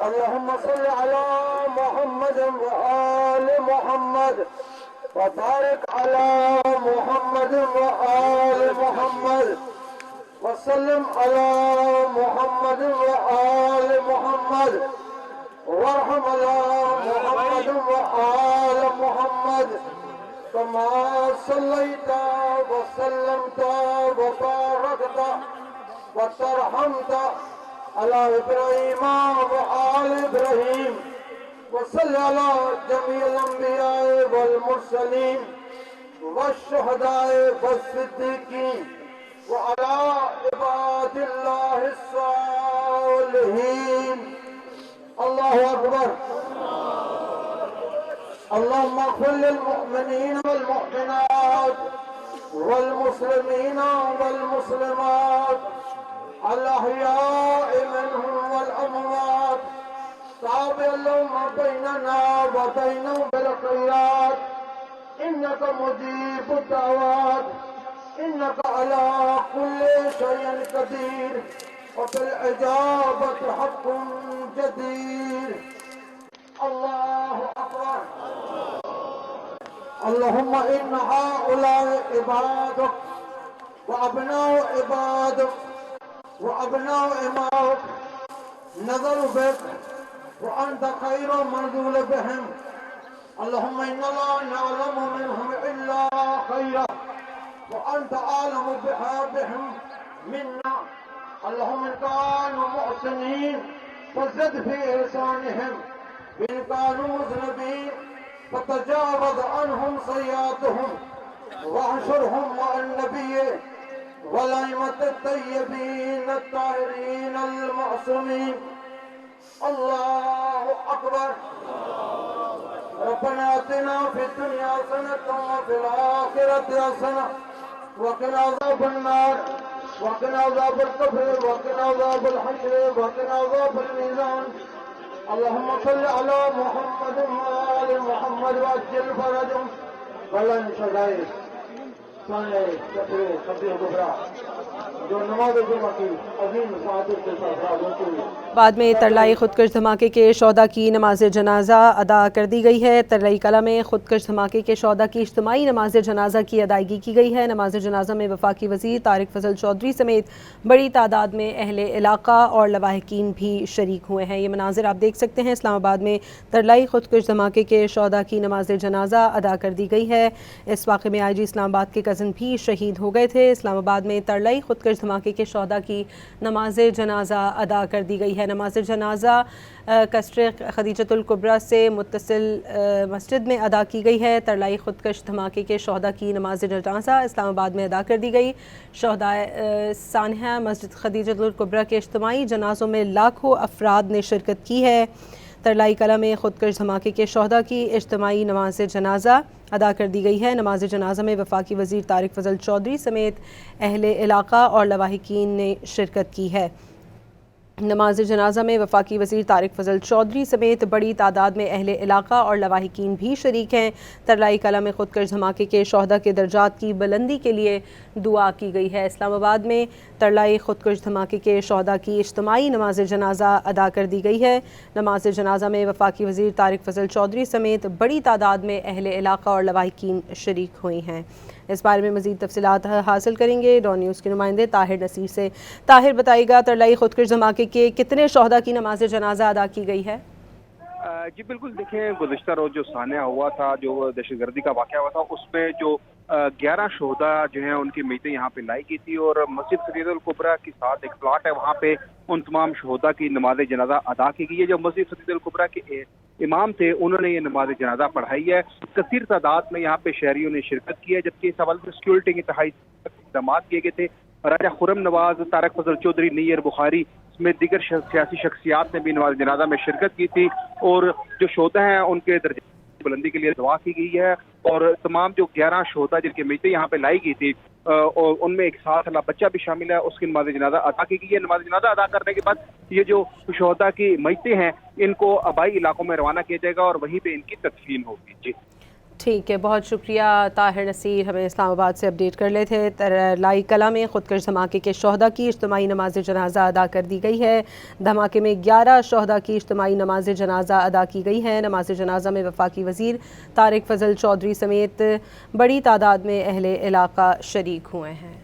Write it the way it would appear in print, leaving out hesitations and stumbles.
اللهم صل على محمد وآل محمد وبارك على محمد وآل محمد وسلم على محمد وآل محمد وارحم على محمد وآل محمد كما صليت وسلمت وباركت وترحمت على إبراهيم وآل إبراهيم وصل على جميع الأنبياء والمرسلين والشهداء والصديقين وعلى عباد الله الصالحين. الله أكبر. اللهم اغفر للمؤمنين والمؤمنات والمسلمين والمسلمات الأحياء منهم والأموات تابع اللهم بيننا وبينهم بالخيرات إنك مجيب الدعوات إنك على كل شيء قدير وبالإجابة حق جدير. الله أكبر. اللهم إن هؤلاء عبادك وأبناء عبادك وأبناء إمائك نظروا بك وأنت خير منزول بهم. اللهم إنا لا نعلم منهم إلا خيرا وأنت أعلم بهم منا. اللهم إن كانوا محسنين فزد في إحسانهم وإن كانوا مذنبين فتجاوز عنهم سيئاتهم واحشرهم مع النبي والأئمة الطيبين الطاهرين المعصومين. الله أكبر. ربنا آتنا في الدنيا حسنة وفي الآخرة حسنة وقنا عذاب النار وقنا عذاب القبر وقنا عذاب الحشر وقنا عذاب الميزان. اللهم صل على محمد وآل محمد وعجل فرجهم بلند شدائد سانے چکرے خبر گبرا جو نماز جمعہ کی عظیم سعادت کے ساتھ ہوتی ہے. بعد میں ترلائی خودکش دھماکے کے شہداء کی نماز جنازہ ادا کر دی گئی ہے. ترلائی کلا میں خودکش دھماکے کے شہداء کی اجتماعی نماز جنازہ کی ادائیگی کی گئی ہے. نماز جنازہ میں وفاقی وزیر طارق فضل چودھری سمیت بڑی تعداد میں اہل علاقہ اور لواحقین بھی شریک ہوئے ہیں. یہ مناظر آپ دیکھ سکتے ہیں. اسلام آباد میں ترلائی خودکش دھماکے کے شہداء کی نماز جنازہ ادا کر دی گئی ہے. اس واقعے میں آئی جی اسلام آباد کے کزن بھی شہید ہو گئے تھے. اسلام آباد میں ترلائی خودکش دھماکے کے شہداء کی نماز جنازہ ادا کر دی گئی ہے. نماز جنازہ کسٹر خدیجۃ الکبریٰ سے متصل مسجد میں ادا کی گئی ہے. ترلائی خودکش دھماکے کے شہداء کی نماز جنازہ اسلام آباد میں ادا کر دی گئی. شہداء سانحہ مسجد خدیجۃ الکبریٰ کے اجتماعی جنازوں میں لاکھوں افراد نے شرکت کی ہے. ترلائی کلا میں خودکش دھماکے کے شہداء کی اجتماعی نماز جنازہ ادا کر دی گئی ہے. نماز جنازہ میں وفاقی وزیر طارق فضل چودھری سمیت اہل علاقہ اور لواحقین نے شرکت کی ہے. نماز جنازہ میں وفاقی وزیر طارق فضل چودھری سمیت بڑی تعداد میں اہل علاقہ اور لواحقین بھی شریک ہیں. ترلائی کلا میں خودکش دھماکے کے شہداء کے درجات کی بلندی کے لیے دعا کی گئی ہے. اسلام آباد میں ترلائی خودکش دھماکے کے شہداء کی اجتماعی نماز جنازہ ادا کر دی گئی ہے. نماز جنازہ میں وفاقی وزیر طارق فضل چودھری سمیت بڑی تعداد میں اہل علاقہ اور لواحقین شریک ہوئی ہیں. اس بارے میں مزید تفصیلات حاصل کریں گے ڈان نیوز کے نمائندے طاہر نصیر سے. طاہر بتائیے گا ترلائی خودکش دھماکے کے کتنے شہداء کی نماز جنازہ ادا کی گئی ہے؟ جی بالکل، دیکھیں گزشتہ روز جو سانحہ ہوا تھا، جو دہشت گردی کا واقعہ ہوا تھا، اس میں جو 11 شہداء جو ہیں ان کی میتیں یہاں پہ لائی گئی تھی اور مسجد خدیجۃ الکبریٰ کے ساتھ ایک پلاٹ ہے، وہاں پہ ان تمام شہداء کی نماز جنازہ ادا کی گئی ہے. جو مسجد خدیجۃ الکبریٰ کے امام تھے انہوں نے یہ نماز جنازہ پڑھائی ہے. کثیر تعداد میں یہاں پہ شہریوں نے شرکت کی ہے، جبکہ اس حوالے سے سیکورٹی کے انتہائی اقدامات کیے گئے تھے. راجہ خرم نواز، طارق فضل چودھری، نیر بخاری میں دیگر سیاسی شخصیات نے بھی نماز جنازہ میں شرکت کی تھی اور جو شہداء ہیں ان کے درجے بلندی کے لیے دعا کی گئی ہے. اور تمام جو 11 شہداء جن کی میتیں یہاں پہ لائی گئی تھی اور ان میں ایک 7 سالہ بچہ بھی شامل ہے، اس کی نماز جنازہ ادا کی گئی ہے. نماز جنازہ ادا کرنے کے بعد یہ جو شہداء کی میتیں ہیں ان کو آبائی علاقوں میں روانہ کیا جائے گا اور وہیں پہ ان کی تدفین ہوگی. جی ٹھیک ہے، بہت شکریہ طاہر نصیر، ہمیں اسلام آباد سے اپڈیٹ کر لے تھے۔ لائی کلا میں خودکش دھماکے کے شہداء کی اجتماعی نماز جنازہ ادا کر دی گئی ہے۔ دھماکے میں 11 شہداء کی اجتماعی نماز جنازہ ادا کی گئی ہے۔ نماز جنازہ میں وفاقی وزیر طارق فضل چودھری سمیت بڑی تعداد میں اہل علاقہ شریک ہوئے ہیں۔